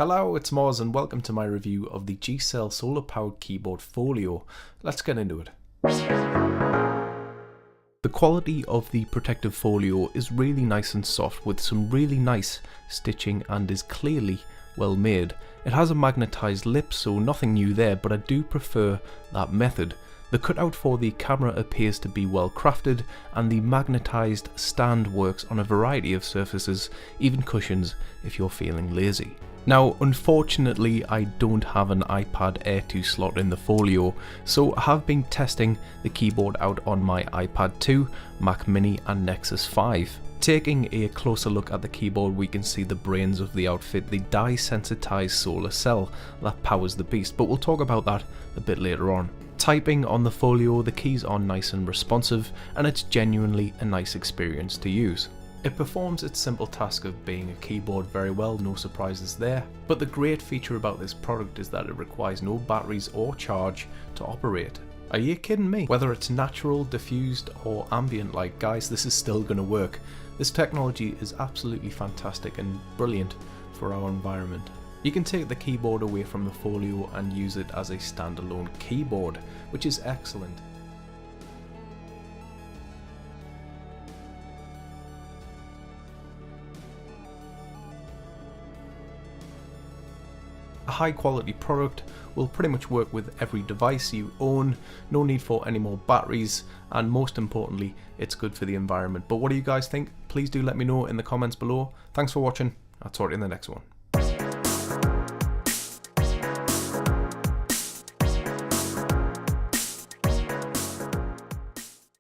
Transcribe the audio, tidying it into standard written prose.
Hello, it's Moz and welcome to my review of the GCell solar powered keyboard Folio. Let's get into it. The quality of the protective folio is really nice and soft with some really nice stitching and is clearly well made. It has a magnetized lip, so nothing new there, but I do prefer that method. The cutout for the camera appears to be well crafted, and the magnetized stand works on a variety of surfaces, even cushions if you're feeling lazy. Now, unfortunately, I don't have an iPad Air 2 slot in the Folio, so I have been testing the keyboard out on my iPad 2, Mac Mini and Nexus 5. Taking a closer look at the keyboard, we can see the brains of the outfit, the dye-sensitized solar cell that powers the beast, but we'll talk about that a bit later on. Typing on the Folio, the keys are nice and responsive, and it's genuinely a nice experience to use. It performs its simple task of being a keyboard very well, no surprises there, but the great feature about this product is that it requires no batteries or charge to operate. Are you kidding me? Whether it's natural, diffused or ambient like, guys, this is still going to work. This technology is absolutely fantastic and brilliant for our environment. You can take the keyboard away from the Folio and use it as a standalone keyboard, which is excellent. A high quality product will pretty much work with every device you own, no need for any more batteries, and most importantly, it's good for the environment. But what do you guys think? Please do let me know in the comments below. Thanks for watching, I'll talk to you in the next one.